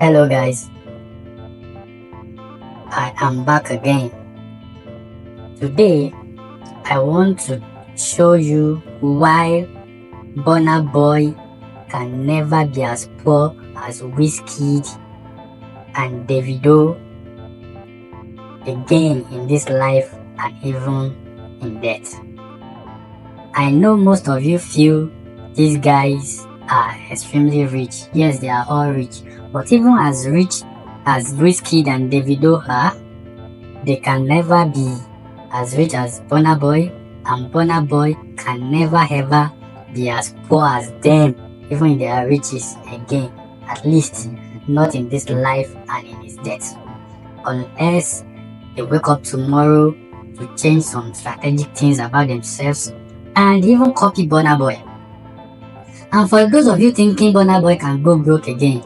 Hello guys, I am back again. Today I want to show you why Burna Boy can never be as poor as Wizkid and Davido again in this life and even in death. I know most of you feel these guys are extremely rich. Yes, they are all rich, but even as rich as Wizkid and Davido are, they can never be as rich as Burna Boy, and Burna Boy can never ever be as poor as them, even in their riches again, at least not in this life and in his death, unless they wake up tomorrow to change some strategic things about themselves and even copy Burna Boy. And for those of you thinking Burna Boy can go broke again,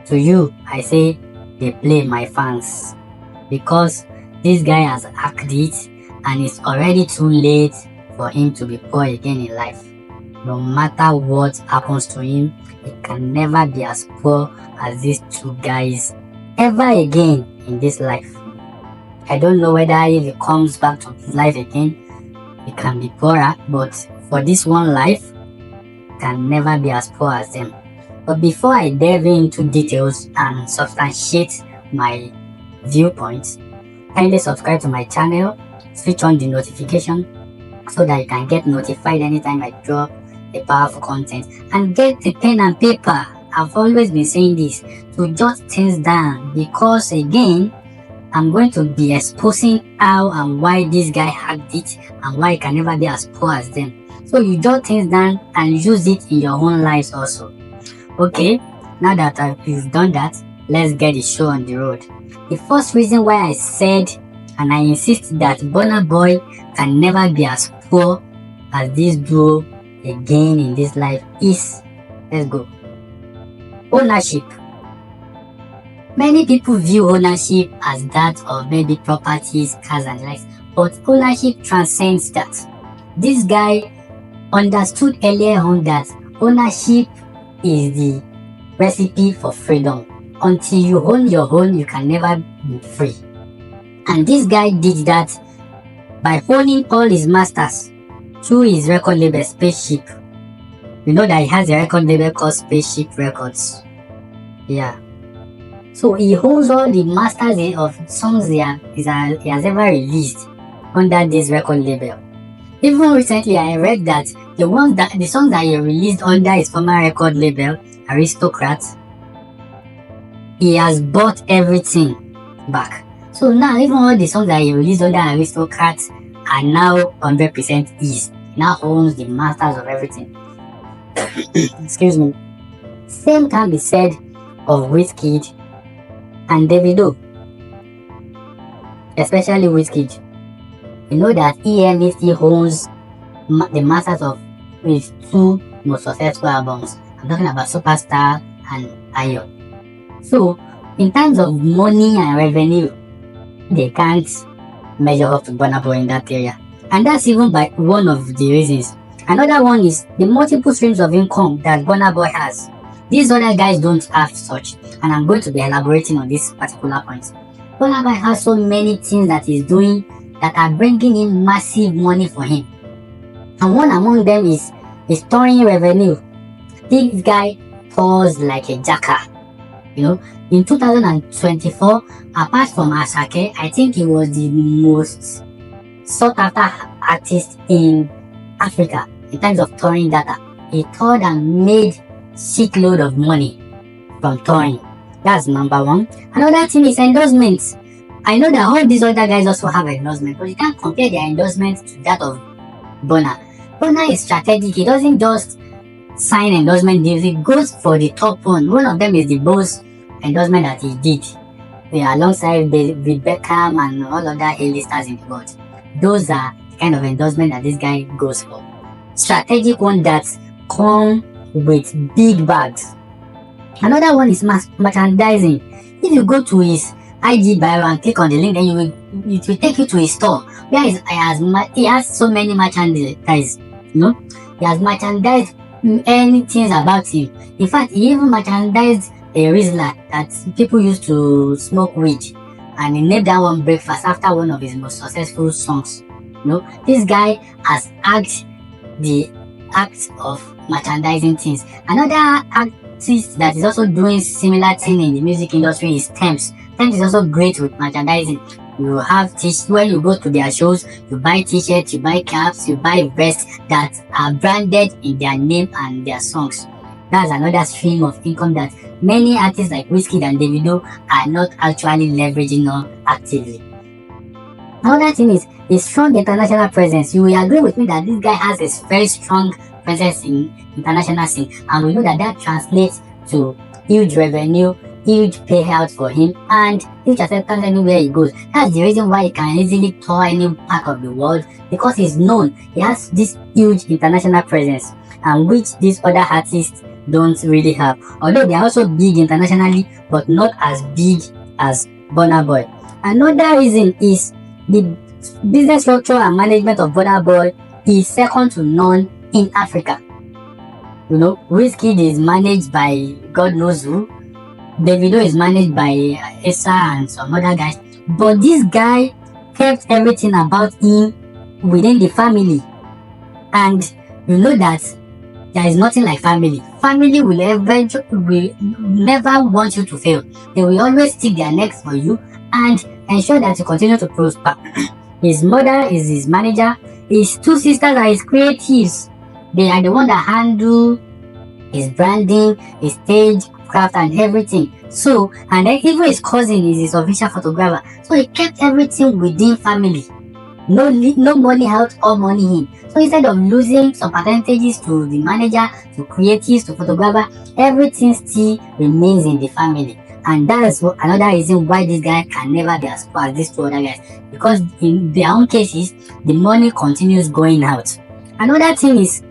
to you I say they play, my fans, because this guy has acted it and it's already too late for him to be poor again in life. No matter what happens to him, he can never be as poor as these two guys ever again in this life. I don't know whether if he comes back to his life again, he can be poorer, but for this one life, can never be as poor as them. But before I delve into details and substantiate my viewpoints, kindly subscribe to my channel, switch on the notification so that you can get notified anytime I drop a powerful content, and get the pen and paper. I've always been saying this, to jot things down, because again I'm going to be exposing how and why this guy hacked it and why he can never be as poor as them. So you jot things down and use it in your own lives also. Okay, now that you've done that, let's get the show on the road. The first reason why I said and I insist that Burna Boy can never be as poor as this duo again in this life is, let's go, ownership. Many people view ownership as that of maybe properties, cars and likes, but ownership transcends that. This guy understood earlier on that ownership is the recipe for freedom. Until you own your own, you can never be free. And this guy did that by owning all his masters through his record label Spaceship. You know that he has a record label called Spaceship Records. Yeah. So he owns all the masters of songs he has ever released under this record label. Even recently I read that the songs that he released under his former record label, Aristocrat, he has bought everything back. So now even all the songs that he released under Aristocrat are now 100% his. He now owns the masters of everything. Excuse me. Same can be said of Wizkid and Davido, especially Wizkid. You know that EME still owns the masters of his two most successful albums. I'm talking about Superstar and Ayo. So in terms of money and revenue, they can't measure up to Burna Boy in that area, and that's even by one of the reasons. Another one is the multiple streams of income that Burna Boy has. These other guys don't have such, and I'm going to be elaborating on this particular point. Burna Boy has so many things that he's doing that are bringing in massive money for him, and one among them is his touring revenue. This guy tours like a jacker. You know, in 2024, apart from Asake, I think he was the most sought after artist in Africa in terms of touring data. He toured and made shitload of money from touring. That's number one. Another thing is endorsements. I know that all these other guys also have endorsements, but you can't compare their endorsements to that of Burna. Burna is strategic. He doesn't just sign endorsement deals, he goes for the top one. One of them is the Bose endorsement that he did alongside with Beckham and all other A-listers in the world. Those are the kind of endorsement that this guy goes for. Strategic one that come with big bags. Another one is merchandising. If you go to his IG bio and click on the link, then it will take you to his store where he has so many merchandise. You know, he has merchandised anything about him. In fact, he even merchandised a Rizzler that people used to smoke weed, and he named that one Breakfast after one of his most successful songs. This guy has act the act of merchandising things. Another artist that is also doing similar thing in the music industry is Thames. Thames is also great with merchandising. You have when you go to their shows, you buy t-shirts, you buy caps, you buy vests that are branded in their name and their songs. That's another stream of income that many artists like Wizkid and Davido are not actually leveraging on actively. Another thing is a strong international presence. You will agree with me that this guy has a very strong presence in international scene, and we know that that translates to huge revenue, huge payout for him, and huge acceptance anywhere he goes. That's the reason why he can easily tour any part of the world, because he's known. He has this huge international presence, and which these other artists don't really have. Although they are also big internationally, but not as big as Burna Boy. Another reason is the business structure and management of Burna Boy is second to none in Africa. Wizkid is managed by God knows who. Davido is managed by Esa and some other guys. But this guy kept everything about him within the family. And you know that there is nothing like family. Family will never want you to fail. They will always stick their necks for you and ensure that you continue to prosper. His mother is his manager. His two sisters are his creatives. They are the one that handle his branding, his stage craft and everything. So, and then even his cousin is his official photographer. So he kept everything within family. No money out or money in. So instead of losing some percentages to the manager, to creatives, to photographer, everything still remains in the family. And that's another reason why this guy can never be as poor as these two other guys. Because in their own cases, the money continues going out. Another thing is,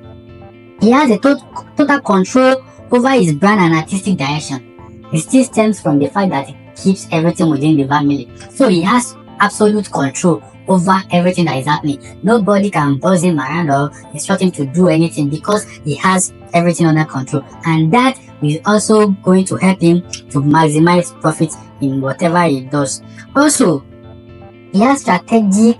he has a total control over his brand and artistic direction. It still stems from the fact that he keeps everything within the family. So he has absolute control over everything that is happening. Nobody can buzz him around or instruct him to do anything because he has everything under control. And that is also going to help him to maximize profits in whatever he does. Also, he has strategic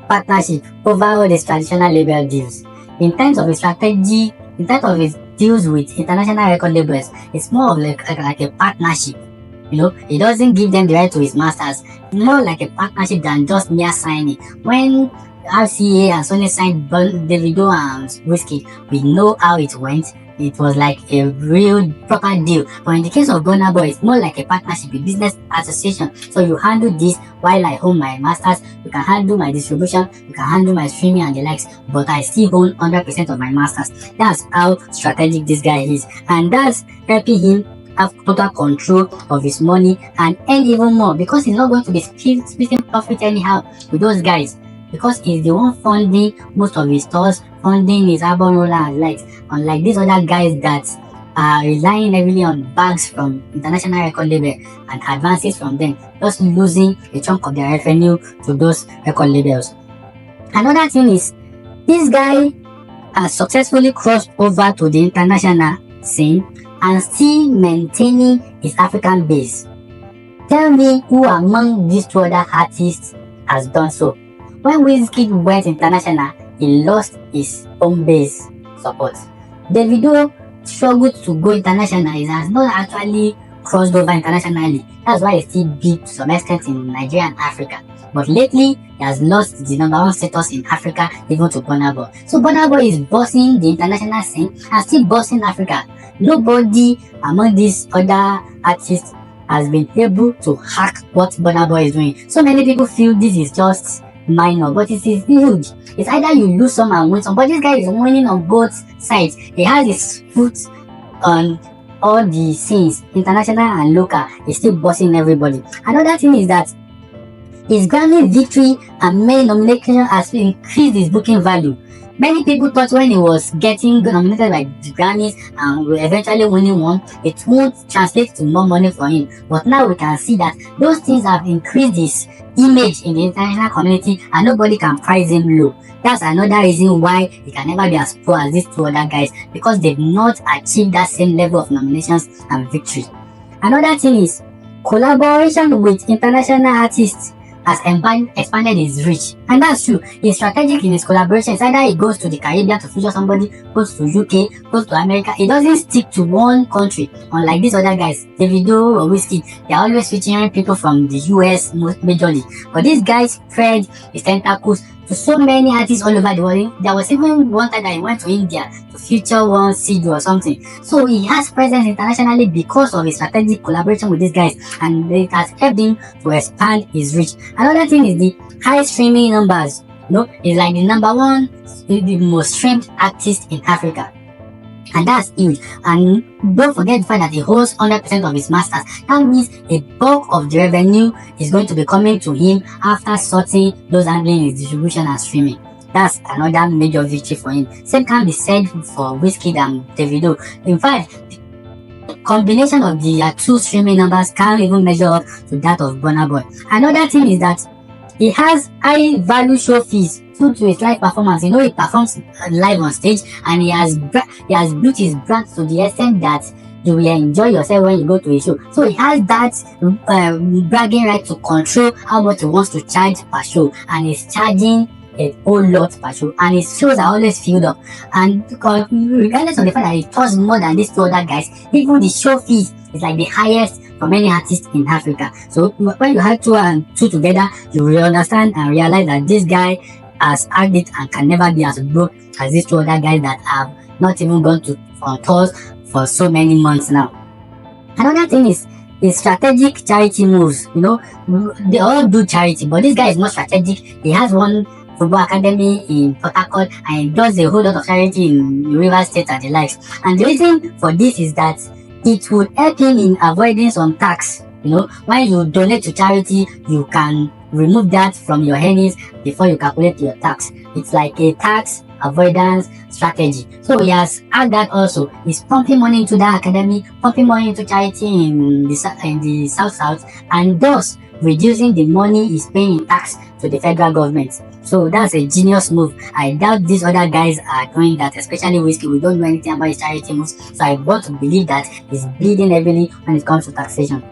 partnership over all these traditional label deals. In terms of his strategy, in terms of his deals with international record labels, it's more of like a partnership. He doesn't give them the right to his masters. It's more like a partnership than just mere signing. When RCA and Sony signed Davido and Wizkid, we know how it went. It was like a real proper deal. But in the case of Burna Boy, it's more like a partnership, a business association. So you handle this while I own my masters. You can handle my distribution. You can handle my streaming and the likes. But I still own 100% of my masters. That's how strategic this guy is. And that's helping him have total control of his money and earn even more, because he's not going to be splitting profit anyhow with those guys, because he's the one funding most of his stores, funding his album roller and likes, unlike these other guys that are relying heavily on bags from international record label and advances from them, just losing a chunk of their revenue to those record labels. Another thing is, this guy has successfully crossed over to the international scene and still maintaining his African base. Tell me who among these two other artists has done so. When Wizkid went international, he lost his home base support. Davido struggled to go international. He has not actually crossed over internationally. That's why he's still big to some extent in Nigeria and Africa. But lately, he has lost the number one status in Africa, even to Burna Boy. So Burna Boy is bossing the international scene and still bossing Africa. Nobody among these other artists has been able to hack what Burna Boy is doing. So many people feel this is just minor, but it is huge. It's either you lose some and win some, but this guy is winning on both sides. He has his foot on all the scenes, international and local. He's still bossing everybody. Another thing is that his Grammy victory and main nomination has increased his booking value. Many people thought when he was getting nominated by the Grammys and eventually winning one, it won't translate to more money for him. But now we can see that those things have increased his image in the international community and nobody can price him low. That's another reason why he can never be as poor as these two other guys, because they've not achieved that same level of nominations and victory. Another thing is collaboration with international artists has expanded his reach, and that's true. He's strategic in his collaborations. Either he goes to the Caribbean to feature somebody, goes to UK, goes to America. He doesn't stick to one country, unlike these other guys, Davido or Wizkid. They're always featuring people from the US majorly, but this guy spread his tentacles to so many artists all over the world. There was even one time that he went to India to feature one CD or something. So he has presence internationally because of his strategic collaboration with these guys, and it has helped him to expand his reach. Another thing is the high streaming numbers. He's like the number one, the most streamed artist in Africa. And that's huge. And don't forget the fact that he holds 100% of his masters. That means a bulk of the revenue is going to be coming to him after sorting those handling his distribution and streaming. That's another major victory for him. Same can be said for Wizkid and Davido. In fact, the combination of the two streaming numbers can't even measure up to that of Burna Boy. Another thing is that he has high value show fees due to his live performance. He performs live on stage, and he has built his brand to the extent that you will enjoy yourself when you go to a show. So he has that bragging right to control how much he wants to charge per show, and he's charging a whole lot per show, and his shows are always filled up. And regardless of the fact that he costs more than these two other guys, even the show fees is like the highest for many artists in Africa. So when you add two and two together, you will understand and realize that this guy has had it and can never be as broke as these two other guys that have not even gone on tours for so many months now. Another thing is strategic charity moves. They all do charity, but this guy is more strategic. He has one football academy in Port Harcourt, and he does a whole lot of charity in Rivers State and the likes. And the reason for this is that it would help him in avoiding some tax. When you donate to charity, you can remove that from your earnings before you calculate your tax. It's like a tax avoidance strategy. So he has had that also. He's pumping money into that academy, pumping money into charity in the South, and thus reducing the money he's paying in tax to the federal government. So that's a genius move. I doubt these other guys are doing that, especially Wizkid. We don't know anything about his charity moves, so I want to believe that he's bleeding heavily when it comes to taxation.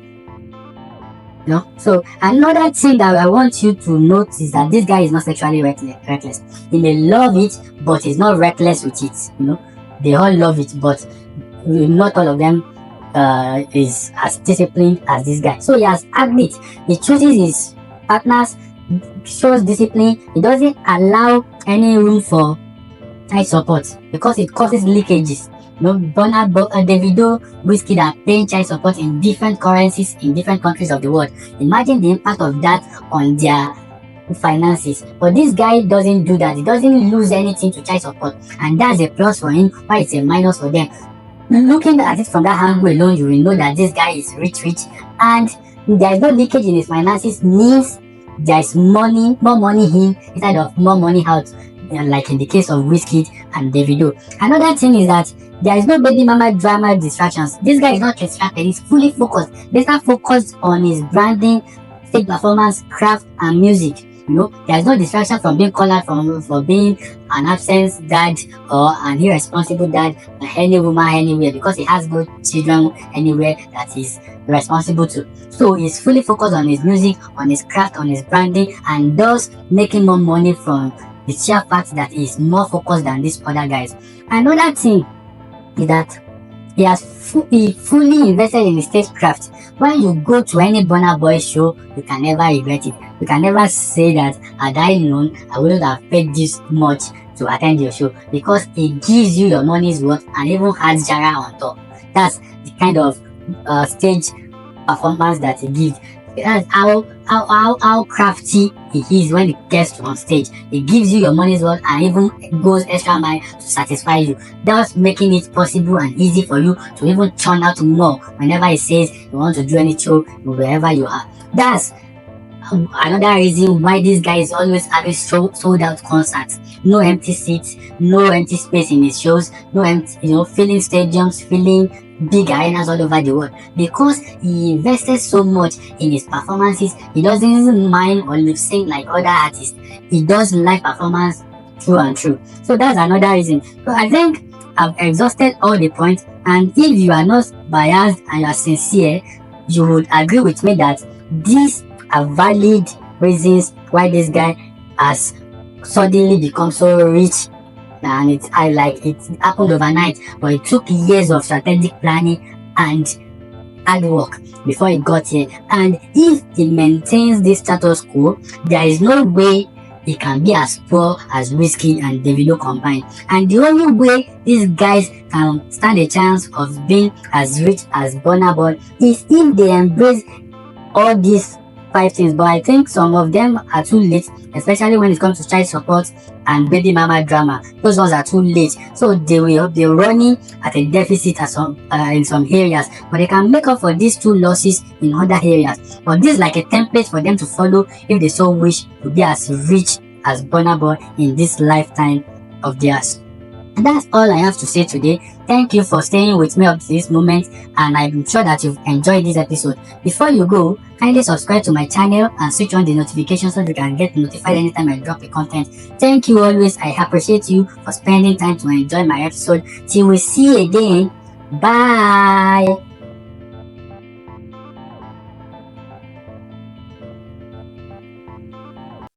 So another thing that I want you to note is that this guy is not sexually reckless. He may love it, but he's not reckless with it. They all love it, but not all of them is as disciplined as this guy. So he has acted. He chooses his partners, shows discipline. He doesn't allow any room for child support because it causes leakages. Burna Boy, Davido, Wizkid are paying child support in different currencies in different countries of the world. Imagine the impact of that on their finances. But this guy doesn't do that. He doesn't lose anything to child support, and that's a plus for him, while it's a minus for them. Looking at it from that angle alone, you will know that this guy is rich, and there is no leakage in his finances. Means there is more money in instead of more money out, like in the case of Wizkid and Davido. Another thing is that there is no baby mama drama distractions. This guy is not distracted. He's fully focused. He's not focused on his branding, stage performance, craft, and music. There's no distraction from being called out for being an absent dad or an irresponsible dad by any woman anywhere, because he has no children anywhere that he's responsible to. So he's fully focused on his music, on his craft, on his branding, and thus making more money from the sheer fact that he's more focused than these other guys. Another thing is that he fully invested in his stagecraft. When you go to any Burna Boy show, you can never regret it. You can never say that had I known, I wouldn't have paid this much to attend your show, because it gives you your money's worth and even adds Jara on top. That's the kind of stage performance that he gives. That's how crafty he is when he gets on stage. He gives you your money's worth and even goes extra mile to satisfy you, thus making it possible and easy for you to even churn out more whenever he says you want to do any show wherever you are. That's another reason why this guy is always having sold out concerts. No empty seats, no empty space in his shows, no empty, filling stadiums, filling big arenas all over the world, because he invested so much in his performances. He doesn't mind or lip sync like other artists. He does live performance through and through. So that's another reason. So I think I've exhausted all the points, and if you are not biased and you are sincere, you would agree with me that these are valid reasons why this guy has suddenly become so rich. And it happened overnight, but it took years of strategic planning and hard work before he got here. And if he maintains this status quo, there is no way he can be as poor as Wizkid and Davido combined. And the only way these guys can stand a chance of being as rich as Burna Boy is if they embrace all these 5 things. But I think some of them are too late, especially when it comes to child support and baby mama drama. Those ones are too late, so they're running at a deficit at in some areas, but they can make up for these 2 losses in other areas. But this is like a template for them to follow if they so wish to be as rich as Burna Boy in this lifetime of theirs. And that's all I have to say today. Thank you for staying with me up to this moment, and I'm sure that you've enjoyed this episode. Before you go, kindly subscribe to my channel and switch on the notifications so you can get notified anytime I drop a content. Thank you always. I appreciate you for spending time to enjoy my episode. Till we see you again. Bye.